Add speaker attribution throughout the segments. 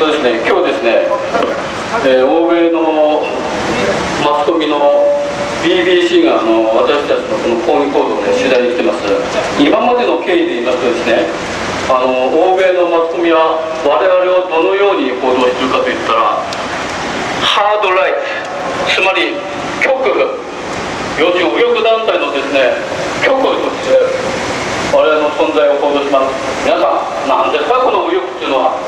Speaker 1: ですね、今日ですね、欧米のマスコミの BBC が私たちのこの抗議行動を、ね、取材に来てます。今までの経緯で言いますとですね、欧米のマスコミは我々をどのように報道しているかといったら、ハードライト、つまり極右、要するに右翼団体のですね、極右として我々の存在を報道します。皆さん、何ですかこの右翼っていうのは。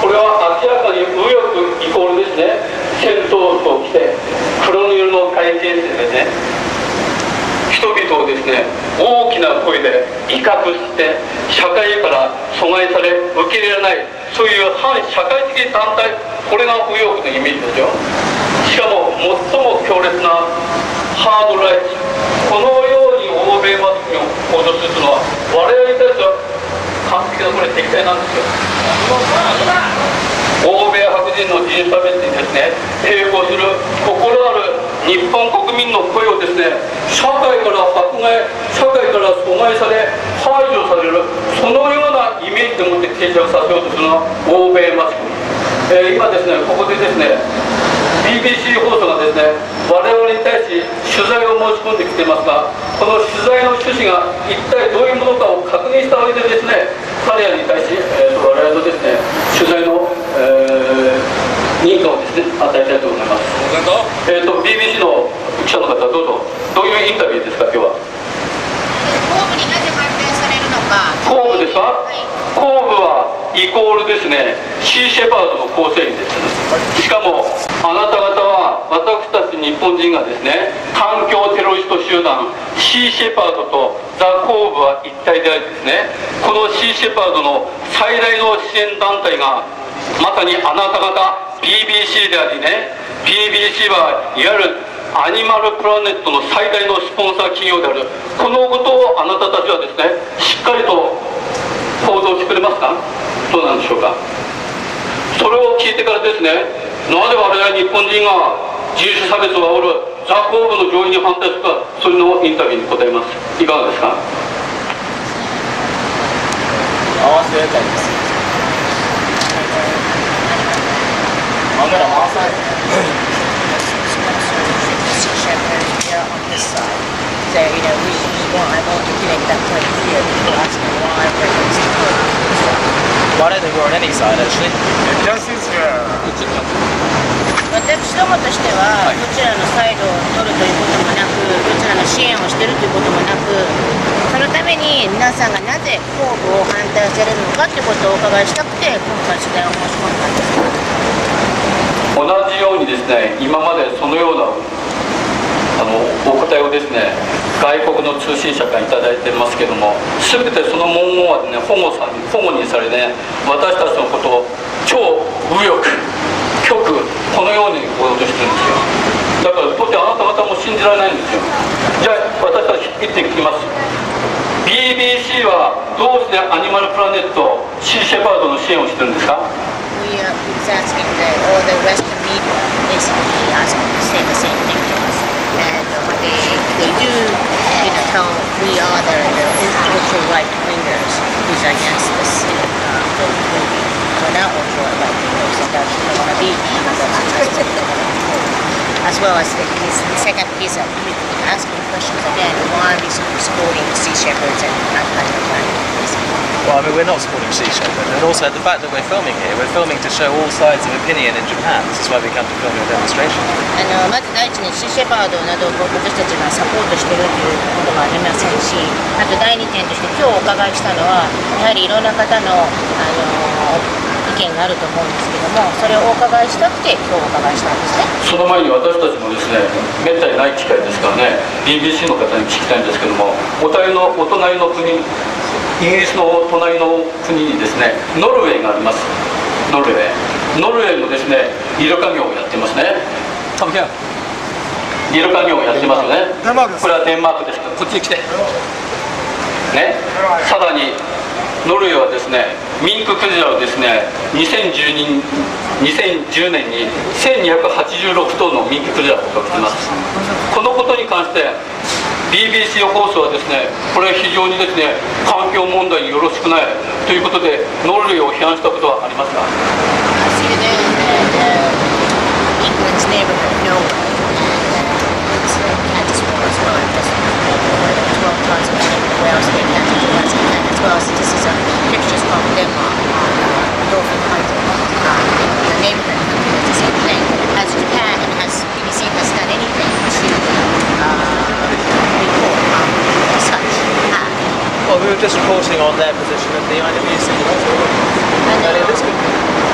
Speaker 1: これは明らかに右翼イコールですね、戦闘服を着て黒塗りの会見してですね、人々をですね、大きな声で威嚇して社会から阻害され受け入れられない、そういう反社会的団体、これが右翼のイメージですよ。しかも最も強烈なハードライト、このように欧米マスコミを報道するというのは我々に対しては完璧なこれ敵対なんですよ。欧米白人の人種差別にですね、抵抗する心ある日本国民の声をですね、社会から迫害、社会から阻害され排除される、そのようなイメージでもって定着させようとするのは欧米マスコミ。今ですね、ここでですね、BBC 放送がですね、我々に対し取材を申し込んできていますが、この取材の趣旨が一体どういうものかを確認した上でですね、彼らに対し、我々のですね、取材の、認可をですね、与えたいと思います。BBC の記者の方、どうぞ。どういうインタビューですか、今日は。
Speaker 2: 後部になぜ反対されるのか。
Speaker 1: 後部ですか、はい、後部はイコールですね、シー・シェパードの構成員です。しかもあなた方は、私たち日本人がですね、環境テロリスト集団シー・シェパードとザ・後部は一体でありですね、このシー・シェパードの最大の支援団体がまさにあなた方 BBC でありね、 BBC はいわゆるアニマルプラネットの最大のスポンサー企業である、このことをあなたたちはですね、しっかりと報道してくれますか。どうなんでしょうか。それを聞いてからですね、なぜ我々日本人が人種差別を煽るザ・後部の上院に反対するか、それのインタビューに答えます。いかがですか。
Speaker 3: 合わせたいです。カメラ回さない。
Speaker 2: So, you know, I want to connect that point here. People ask me why weapons to
Speaker 3: Well, I don't think we're on any side, actually.
Speaker 2: 私どもとしては、どちらのサイドを取るということもなく、どちらの支援をしているということもなく、そのために皆さんがなぜ後部を反対されるのかということをお伺いしたくて、今回取材を申し込んだんです。
Speaker 1: 同じようにですね、今までそのようなお答えをですね、外国の通信社からいただいてますけども、全てその文言はね、保護にされね、私たちのことを超右翼、極右、このように報道してるんですよ。だからとてあなた方も信じられないんですよ。じゃあ私たち言って聞きます。 BBC はどうしてアニマルプラネットシー・シェパードの支援をしてるんですか。
Speaker 2: We are asking that all the Western media basically asking to say the same thing to us, and they do, you know, tell we are the ultra right wingers who's against this. We're not ultra right wingers, and that's going to be as well as the second piece of asking questions again. Why are we supporting Sea Shepherds and not Planet Planet?
Speaker 3: Well, I mean, we're not supporting Sea Shepherd, and also the fact that we're filming here, we're filming to show all sides of opinion in Japan. This is why we come to film your demonstration.
Speaker 2: まず第一にシー・シェパードなどを私たちがサポートしているということはありませんし、あと第二点として今日お伺いしたのは、やはりいろんな方の、意見があると思うんですけども、それをお伺いしたくて今日お伺いしたんですね。
Speaker 1: その前に私たちもですね、めったにない機会ですからね、 BBC の方に聞きたいんですけども、お隣の国、イギリスの隣の国にですね、ノルウェーがあります。ノルウェーもですね、イルカ業をやってますね。イルカ業をやってますよね。これはデンマークです。こっちに来てね。さらにノルウェーはですね、ミンククジラをですね、2010年に1286頭のミンククジラを捕獲しています。このことに関して BBC 放送はですね、これは非常にですね、環境問題によろしくないとということでノルウェーを批判したことはありますか？
Speaker 2: Sweden and England's neighborhood, Norway, and it's anti-sport as well. Just 12 tons of sheep, Wales, England, and as well as this is a pictures from Denmark on dolphin hunting. The neighborhood is the same thing. Has Japan and has BBC has done anything to report on such act?
Speaker 3: Well, we were just reporting on their position at the IWC earlier this week.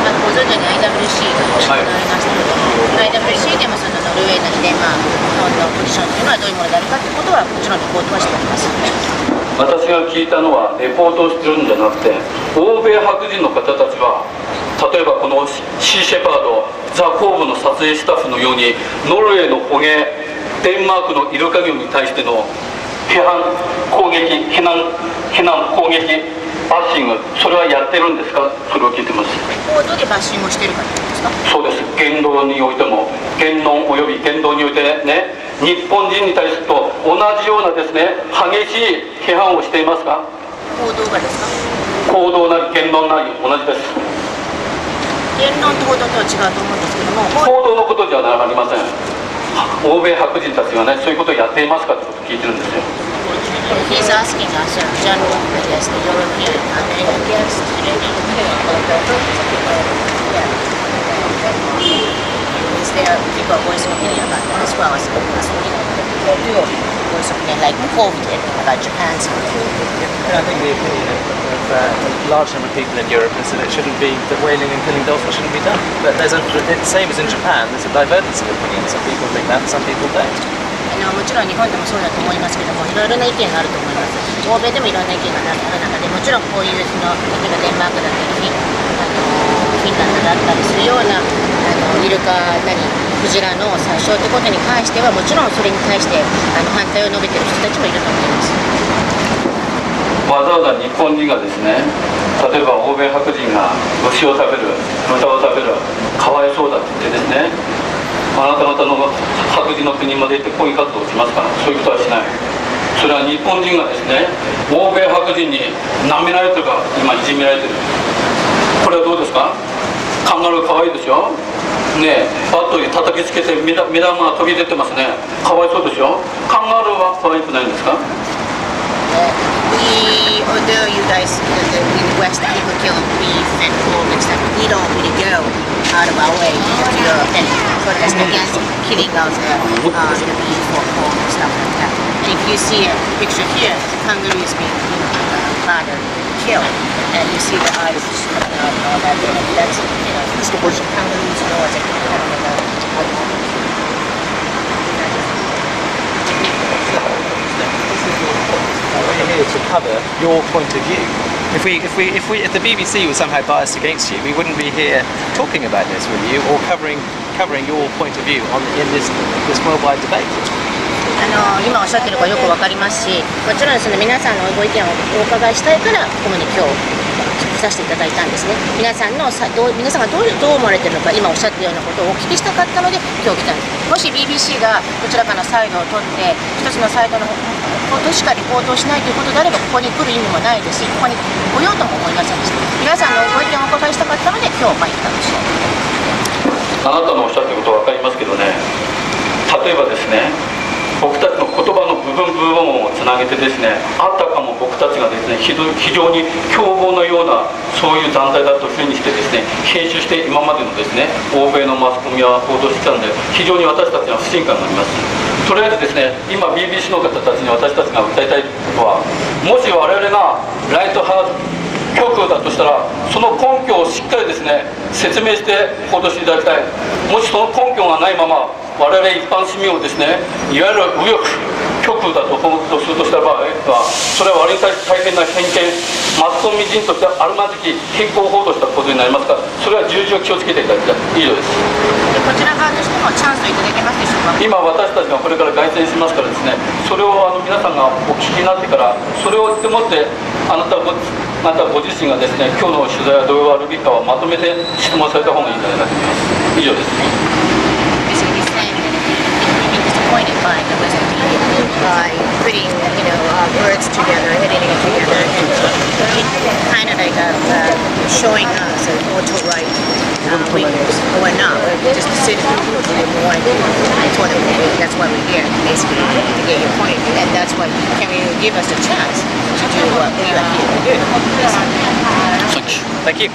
Speaker 2: ご存知の IWC が行われましたけども、IWC でもそのノルウェーなりデンマークのポジションというのはどういうものであるかということはもちろんレポートはしております。
Speaker 1: 私が聞いたのはレポートをしてるんじゃなくて、欧米白人の方たちは例えばこのシー・シェパード、ザ・コーブの撮影スタッフのようにノルウェーの捕鯨、デンマークのイルカ漁に対しての批判、攻撃、非難、攻撃、バッシング、それはやってるんですか？それを聞いてます。
Speaker 2: 報道でバッシングをしているかということですか？
Speaker 1: そうです。言論においても、言論および言動においてね、日本人に対すると同じようなですね、激しい批判をしていますか？
Speaker 2: 報道がですか？
Speaker 1: 行動なり言論なり同じです。
Speaker 2: 言論と報道とは違うと思うんですけども、
Speaker 1: 報道のことじゃありません。欧米白人たちがね、そういうことをやっていますかってことを聞いてるんですよ。
Speaker 2: He's asking us in general, I guess, the European Americans, is there people voicing opinion about that as well as do voice opinion like Cove did about Japan's
Speaker 3: And I think the opinion of a large number of people in Europe is that it shouldn't be, that whaling and killing dolphins shouldn't be done. But it's the same as in Japan, there's a divergence of opinion. Some people think that and some people don't.
Speaker 2: もちろん日本でもそうだと思いますけども、いろいろな意見があると思います。欧米でもいろんな意見がある中で、もちろんこういうその例えばデンマークだったりフィンランドだったりするようなイルカなりクジラの殺傷ということに関してはもちろんそれに対して反対を述べている人たちもいると思います。
Speaker 1: わざわざ日本人がですね、例えば欧米白人が牛を食べる、豚を食べる、かわいそうだって言ってですね、あなた方の白人の国まで行って抗議活動をしますから、そういうことはしない。それは日本人がですね、欧米白人に舐められてるか、今いじめられてる。これはどうですか？カンガルーかわいいですよ。ねえ、バットに叩きつけて目玉が飛び出てますね。かわいそうですよ。カンガルーはかわいくないんですか？
Speaker 2: Although you guys in the West people kill beef and pork and stuff, we don't really go out of our way to Europe and protest against killing of the beef or pork and stuff like that. And if you see a picture here, kangaroo is being murdered, killed, and you see the eyes coming out and all that, that's kangaroos know as a
Speaker 3: We're here to cover your point of view. If the BBC was somehow biased against you, we wouldn't be here talking about this with you or covering your point of view in this worldwide debate.
Speaker 2: 今おっしゃってることがよくわかりますし、もちろんその皆さんのご意見をお伺いしたいからここに今日来させていただいたんですね。皆さんがどう思われてるのか、今おっしゃったようなことをお聞きしたかったので今日来たんです。もし BBC がどちらかのサイドを取って一つのサイドのことしかリポートをしないということであればここに来る意味もないですし、ここに来ようとも思いませんでした。皆さんのご意見をお伺いしたかったので今日参ったんですよ。
Speaker 1: あなたのおっしゃってることは分かりますけどね、例えばですね、僕たちの言葉の部分をつなげてですね、あたかも僕たちがですね、非常に凶暴なようなそういう団体だというふうにしてですね、編集して今までのですね、欧米のマスコミは報道してたんで、非常に私たちには不信感があります。とりあえずですね、今 BBC の方たちに私たちが訴えたいことは、もし我々がライトハウス極右だとしたら、その根拠をしっかりですね、説明して報道していただきたい。もしその根拠がないまま我々一般市民をですね、いわゆる右翼極右だとするとした場合は、それは我々に対して大変な偏見、マスコミ人としてあるまじき偏向報道したことになりますから、それは重々気をつけていただきたい。以上です。
Speaker 2: こちら側としてもチャンスをいただけますでしょうか。
Speaker 1: 今私たちがこれから凱旋しますからですね、それを皆さんがお聞きになってから、それを言ってもってあなたご自身がですね、今日の取材はどうあるべきかをまとめて質問された方がいいんじゃないかと思います。以上です。
Speaker 2: Disappointed by the Western media. by putting, words together, editing it together, and kind of like showing us what to write. We're not. We're just sitting and we want to for the movie. That's why we're here, basically, to get your point of view. And that's what can you give us a chance to do what we are here to do.
Speaker 1: Thank you.
Speaker 3: Thank you.